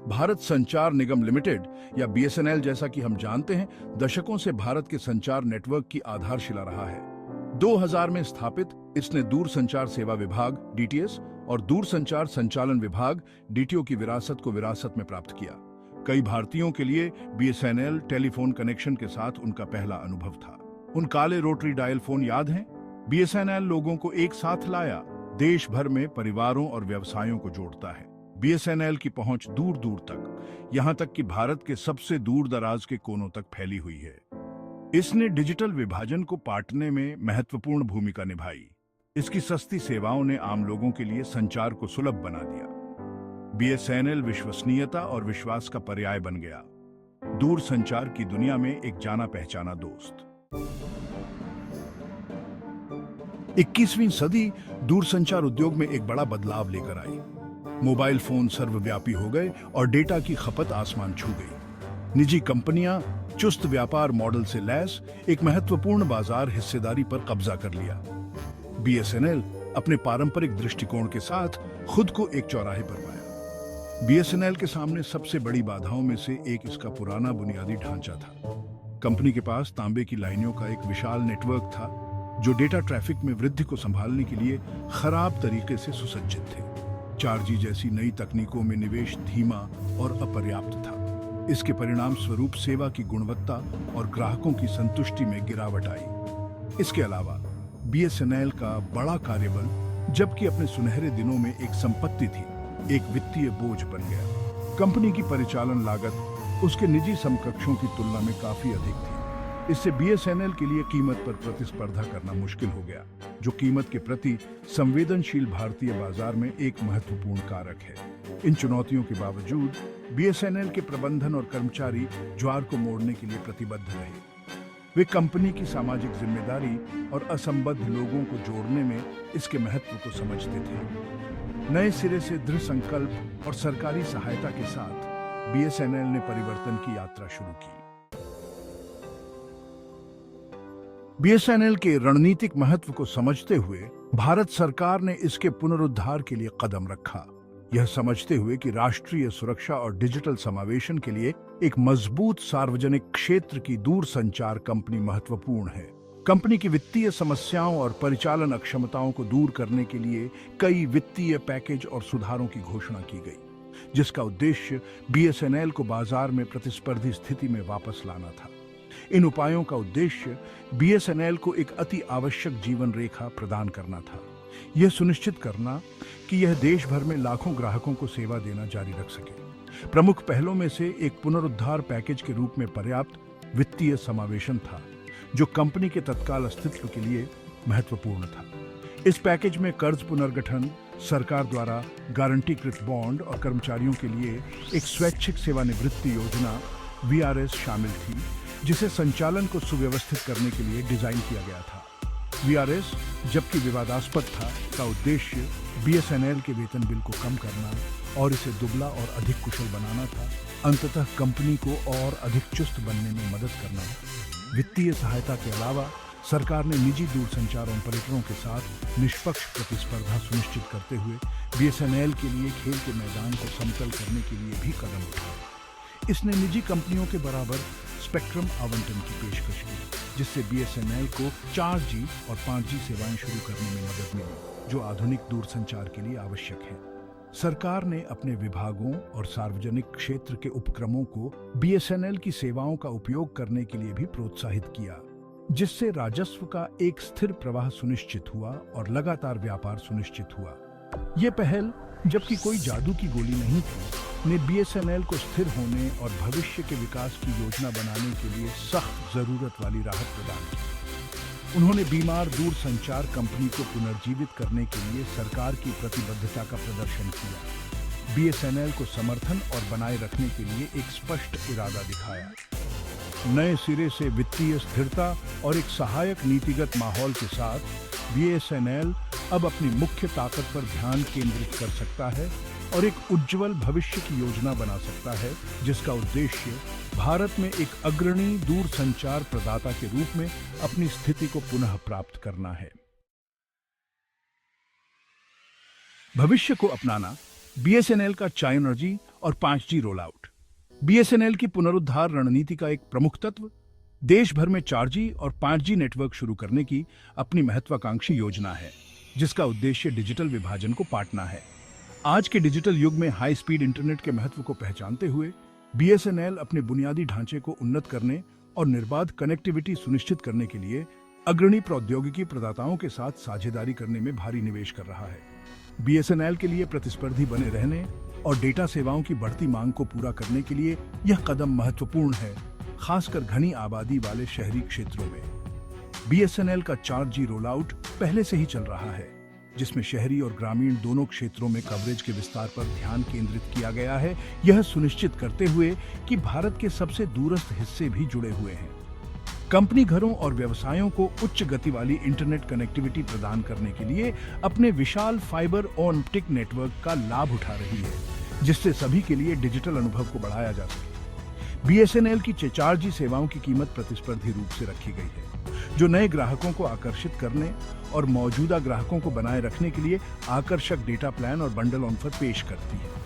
भारत संचार निगम लिमिटेड या बीएसएनएल जैसा कि हम जानते हैं, दशकों से भारत के संचार नेटवर्क की आधारशिला रहा है। 2000 में स्थापित इसने दूरसंचार सेवा विभाग डीटीएस और दूरसंचार संचालन विभाग डीटीओ की विरासत में प्राप्त किया। कई भारतीयों के लिए बीएसएनएल टेलीफोन कनेक्शन के साथ उनका पहला अनुभव था। उन काले रोटरी डायल फोन याद हैं? बीएसएनएल लोगों को एक साथ लाया, देश भर में परिवारों और व्यवसायों को जोड़ता है। बीएसएनएल की पहुंच दूर दूर तक, यहां तक कि भारत के सबसे दूर दराज के कोनों तक फैली हुई है। इसने डिजिटल विभाजन को पाटने में महत्वपूर्ण भूमिका निभाई। इसकी सस्ती सेवाओं ने आम लोगों के लिए संचार को सुलभ बना दिया। बीएसएनएल विश्वसनीयता और विश्वास का पर्याय बन गया, दूर संचार की दुनिया में एक जाना पहचाना दोस्त। 21वीं सदी दूरसंचार उद्योग में एक बड़ा बदलाव लेकर आई। मोबाइल फोन सर्वव्यापी हो गए और डेटा की खपत आसमान छू गई। निजी कंपनियां चुस्त व्यापार मॉडल से लैस एक महत्वपूर्ण बाजार हिस्सेदारी पर कब्जा कर लिया। बीएसएनएल अपने पारंपरिक दृष्टिकोण के साथ खुद को एक चौराहे पर पाया। बीएसएनएल के सामने सबसे बड़ी बाधाओं में से एक इसका पुराना बुनियादी ढांचा था। कंपनी के पास तांबे की लाइनों का एक विशाल नेटवर्क था, जो डेटा ट्रैफिक में वृद्धि को संभालने के लिए खराब तरीके से सुसज्जित थे। 4G जैसी नई तकनीकों में निवेश धीमा और अपर्याप्त था। इसके परिणाम स्वरूप सेवा की गुणवत्ता और ग्राहकों की संतुष्टि में गिरावट आई। इसके अलावा बीएसएनएल का बड़ा कार्यबल, जबकि अपने सुनहरे दिनों में एक संपत्ति थी, एक वित्तीय बोझ बन गया। कंपनी की परिचालन लागत उसके निजी समकक्षों की तुलना में काफी अधिक थी। इससे बीएसएनएल के लिए कीमत पर प्रतिस्पर्धा करना मुश्किल हो गया, जो कीमत के प्रति संवेदनशील भारतीय बाजार में एक महत्वपूर्ण कारक है। इन चुनौतियों के बावजूद बीएसएनएल के प्रबंधन और कर्मचारी ज्वार को मोड़ने के लिए प्रतिबद्ध रहे। वे कंपनी की सामाजिक जिम्मेदारी और असंबद्ध लोगों को जोड़ने में इसके महत्व को समझते थे। नए सिरे से दृढ़ संकल्प और सरकारी सहायता के साथ बीएसएनएल ने परिवर्तन की यात्रा शुरू की। बीएसएनएल के रणनीतिक महत्व को समझते हुए भारत सरकार ने इसके पुनरुद्धार के लिए कदम रखा। यह समझते हुए कि राष्ट्रीय सुरक्षा और डिजिटल समावेशन के लिए एक मजबूत सार्वजनिक क्षेत्र की दूरसंचार कंपनी महत्वपूर्ण है। कंपनी की वित्तीय समस्याओं और परिचालन अक्षमताओं को दूर करने के लिए कई वित्तीय पैकेज और सुधारों की घोषणा की गई, जिसका उद्देश्य बीएसएनएल को बाजार में प्रतिस्पर्धी स्थिति में वापस लाना था। इन उपायों का उद्देश्य बीएसएनएल को एक अति आवश्यक जीवन रेखा प्रदान करना था। यह सुनिश्चित करना कि यह देश भर में लाखों ग्राहकों को सेवा देना जारी रख सके। प्रमुख पहलों में से एक पुनरुद्धार पैकेज के रूप में पर्याप्त वित्तीय समावेशन था, जो कंपनी के तत्काल अस्तित्व के लिए महत्वपूर्ण था। इस पैकेज में कर्ज पुनर्गठन, सरकार द्वारा गारंटीकृत बॉन्ड और कर्मचारियों के लिए एक स्वैच्छिक सेवानिवृत्ति योजना वीआरएस शामिल थी, जिसे संचालन को सुव्यवस्थित करने के लिए डिजाइन किया गया था। वीआरएस, जबकि विवादास्पद था, का उद्देश्य बीएसएनएल के वेतन बिल को कम करना और इसे दुबला और अधिक कुशल बनाना था। अंततः कंपनी को और अधिक चुस्त बनने में मदद करना था। वित्तीय सहायता के अलावा सरकार ने निजी दूरसंचार ऑपरेटरों के साथ निष्पक्ष प्रतिस्पर्धा सुनिश्चित करते हुए बीएसएनएल के लिए खेल के मैदान को समतल करने के लिए भी कदम उठाए। इसने निजी कंपनियों के बराबर स्पेक्ट्रम आवंटन की पेशकश की, जिससे बीएसएनएल को 4G और 5G सेवाएं शुरू करने में मदद मिली, जो आधुनिक दूरसंचार के लिए आवश्यक है। सरकार ने अपने विभागों और सार्वजनिक क्षेत्र के उपक्रमों को बीएसएनएल की सेवाओं का उपयोग करने के लिए भी प्रोत्साहित किया, जिससे राजस्व का एक स्थिर प्रवाह सुनिश्चित हुआ और लगातार व्यापार सुनिश्चित हुआ। ये पहल, जबकि कोई जादू की गोली नहीं थी, ने बीएसएनएल को स्थिर होने और भविष्य के विकास की योजना बनाने के लिए सख्त जरूरत वाली राहत प्रदान की। उन्होंने बीमार दूरसंचार कंपनी को पुनर्जीवित करने के लिए सरकार की प्रतिबद्धता का प्रदर्शन किया। बीएसएनएल को समर्थन और बनाए रखने के लिए एक स्पष्ट इरादा दिखाया। नए सिरे से वित्तीय स्थिरता और एक सहायक नीतिगत माहौल के साथ बीएसएनएल अब अपनी मुख्य ताकत पर ध्यान केंद्रित कर सकता है और एक उज्जवल भविष्य की योजना बना सकता है, जिसका उद्देश्य भारत में एक अग्रणी दूरसंचार प्रदाता के रूप में अपनी स्थिति को पुनः प्राप्त करना है। भविष्य को अपनाना बीएसएनएल का चाइनर्जी और 5G रोल आउट। बीएसएनएल की पुनरुद्धार रणनीति का एक प्रमुख तत्व देश भर में 4G और 5G नेटवर्क शुरू करने की अपनी महत्वाकांक्षी योजना है, जिसका उद्देश्य डिजिटल विभाजन को पाटना है। आज के डिजिटल युग में हाई स्पीड इंटरनेट के महत्व को पहचानते हुए बीएसएनएल अपने बुनियादी ढांचे को उन्नत करने और निर्बाध कनेक्टिविटी सुनिश्चित करने के लिए अग्रणी प्रौद्योगिकी प्रदाताओं के साथ साझेदारी करने में भारी निवेश कर रहा है। बीएसएनएल के लिए प्रतिस्पर्धी बने रहने और डेटा सेवाओं की बढ़ती मांग को पूरा करने के लिए यह कदम महत्वपूर्ण है, खासकर घनी आबादी वाले शहरी क्षेत्रों में। बीएसएनएल का 4G रोल आउट पहले से ही चल रहा है, जिसमें शहरी और ग्रामीण दोनों क्षेत्रों में कवरेज के विस्तार पर ध्यान केंद्रित किया गया है, यह सुनिश्चित करते हुए कि भारत के सबसे दूरस्थ हिस्से भी जुड़े हुए हैं। कंपनी घरों और व्यवसायों को उच्च गति वाली इंटरनेट कनेक्टिविटी प्रदान करने के लिए अपने विशाल फाइबर ऑप्टिक नेटवर्क का लाभ उठा रही है, जिससे सभी के लिए डिजिटल अनुभव को बढ़ाया जा सके। बीएसएनएल की 4G सेवाओं की कीमत प्रतिस्पर्धी रूप से रखी गई है, जो नए ग्राहकों को आकर्षित करने और मौजूदा ग्राहकों को बनाए रखने के लिए आकर्षक डेटा प्लान और बंडल ऑफर पेश करती है।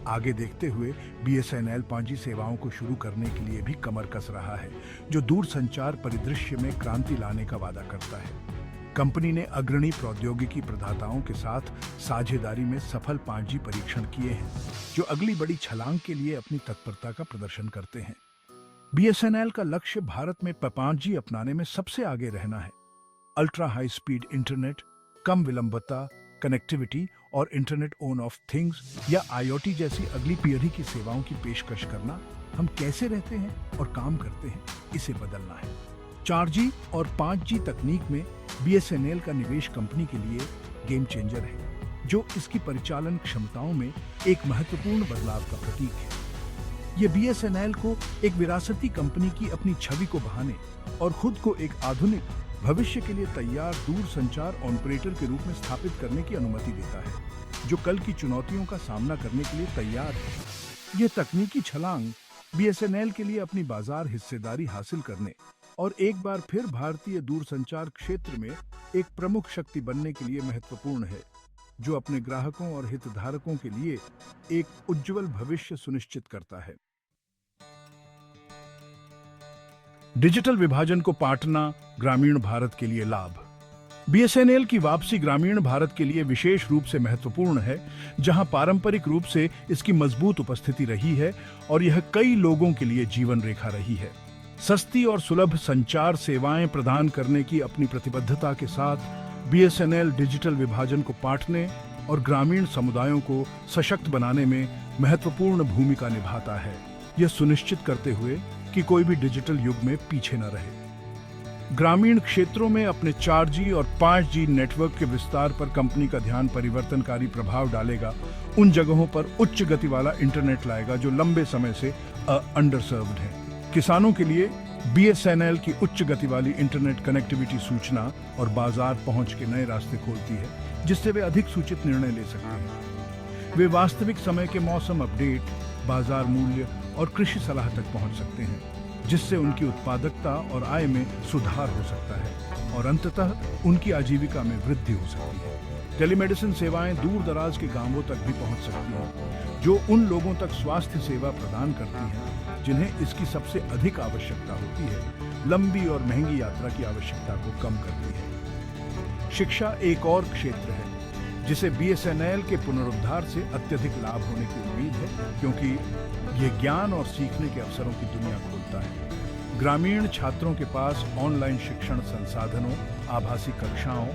आगे देखते हुए बीएसएनएल 5G सेवाओं को शुरू करने के लिए भी कमर कस रहा है, जो दूरसंचार परिदृश्य में क्रांति लाने का वादा करता है। कंपनी ने अग्रणी प्रौद्योगिकी प्रदाताओं के साथ साझेदारी में सफल 5G परीक्षण किए हैं, जो अगली बड़ी छलांग के लिए अपनी तत्परता का प्रदर्शन करते हैं। बीएसएनएल का लक्ष्य भारत में 5G अपनाने में सबसे आगे रहना है। अल्ट्रा हाई स्पीड इंटरनेट, कम विलंबता कनेक्टिविटी और इंटरनेट ऑन ऑफ थिंग्स या IoT जैसी अगली पीढ़ी की सेवाओं की पेशकश करना। हम कैसे रहते हैं और काम करते हैं, इसे बदलना है। 4G और 5G तकनीक में बीएसएनएल का निवेश कंपनी के लिए गेम चेंजर है, जो इसकी परिचालन क्षमताओं में एक महत्वपूर्ण बदलाव का प्रतीक है। ये बीएसएनएल को एक विरासती कंपनी की अपनी छवि को बहाने और खुद को एक आधुनिक भविष्य के लिए तैयार दूरसंचार ऑपरेटर के रूप में स्थापित करने की अनुमति देता है, जो कल की चुनौतियों का सामना करने के लिए तैयार है। यह तकनीकी छलांग बीएसएनएल के लिए अपनी बाजार हिस्सेदारी हासिल करने और एक बार फिर भारतीय दूरसंचार क्षेत्र में एक प्रमुख शक्ति बनने के लिए महत्वपूर्ण है, जो अपने ग्राहकों और हितधारकों के लिए एक उज्जवल भविष्य सुनिश्चित करता है। डिजिटल विभाजन को पाटना, ग्रामीण भारत के लिए लाभ। बीएसएनएल की वापसी ग्रामीण भारत के लिए विशेष रूप से महत्वपूर्ण है, जहां पारंपरिक रूप से इसकी मजबूत उपस्थिति रही है और यह कई लोगों के लिए जीवन रेखा रही है। सस्ती और सुलभ संचार सेवाएं प्रदान करने की अपनी प्रतिबद्धता के साथ बीएसएनएल डिजिटल विभाजन को पाटने और ग्रामीण समुदायों को सशक्त बनाने में महत्वपूर्ण भूमिका निभाता है, यह सुनिश्चित करते हुए कि कोई भी डिजिटल युग में पीछे न रहे। ग्रामीण क्षेत्रों में अपने 4G और 5G नेटवर्क के विस्तार पर कंपनी का ध्यान परिवर्तनकारी प्रभाव डालेगा, उन जगहों पर उच्च गति वाला इंटरनेट लाएगा जो लंबे समय से अंडरसर्व्ड है। किसानों के लिए बीएसएनएल की उच्च गति वाली इंटरनेट कनेक्टिविटी सूचना और बाजार पहुंच के नए रास्ते खोलती है, जिससे वे अधिक सूचित निर्णय ले सकते हैं। वे वास्तविक समय के मौसम अपडेट, बाजार मूल्य और कृषि सलाह तक पहुंच सकते हैं, जिससे उनकी उत्पादकता और आय में सुधार हो सकता है और अंततः उनकी आजीविका में वृद्धि हो सकती है। टेलीमेडिसिन सेवाएं दूर दराज के गांवों तक भी पहुंच सकती हैं, जो उन लोगों तक स्वास्थ्य सेवा प्रदान करती हैं जिन्हें इसकी सबसे अधिक आवश्यकता होती है, लंबी और महंगी यात्रा की आवश्यकता को कम करती है। शिक्षा एक और क्षेत्र है जिसे बीएसएनएल के पुनरुद्धार से अत्यधिक लाभ होने की उम्मीद है, क्योंकि ये ज्ञान और सीखने के अवसरों की दुनिया खोलता है। ग्रामीण छात्रों के पास ऑनलाइन शिक्षण संसाधनों, आभासी कक्षाओं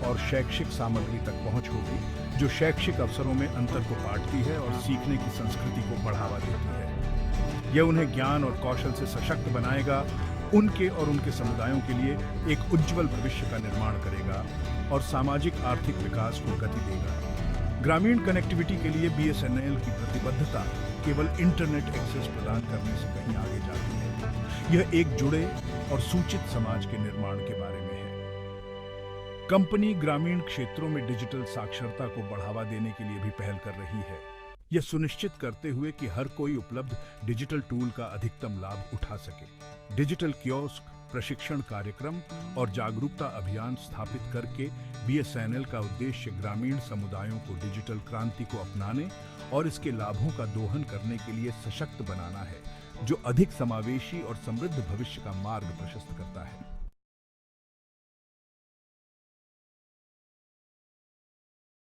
और शैक्षिक सामग्री तक पहुंच होगी, जो शैक्षिक अवसरों में अंतर को पाटती है और सीखने की संस्कृति को बढ़ावा देती है। यह उन्हें ज्ञान और कौशल से सशक्त बनाएगा, उनके और उनके समुदायों के लिए एक उज्जवल भविष्य का निर्माण करेगा और सामाजिक आर्थिक विकास को गति देगा। ग्रामीण कनेक्टिविटी के लिए बीएसएनएल की प्रतिबद्धता केवल इंटरनेट एक्सेस प्रदान करने से कहीं आगे जाती है। यह एक जुड़े और सूचित समाज के निर्माण के बारे में है। कंपनी ग्रामीण क्षेत्रों में डिजिटल साक्षरता को बढ़ावा देने के लिए भी पहल कर रही है, यह सुनिश्चित करते हुए कि हर कोई उपलब्ध डिजिटल टूल का अधिकतम लाभ उठा सके। डिजिटल कियोस्क, प्रशिक्षण कार्यक्रम और जागरूकता अभियान स्थापित करके बीएसएनएल का उद्देश्य ग्रामीण समुदायों को डिजिटल क्रांति को अपनाने और इसके लाभों का दोहन करने के लिए सशक्त बनाना है, जो अधिक समावेशी और समृद्ध भविष्य का मार्ग प्रशस्त करता है।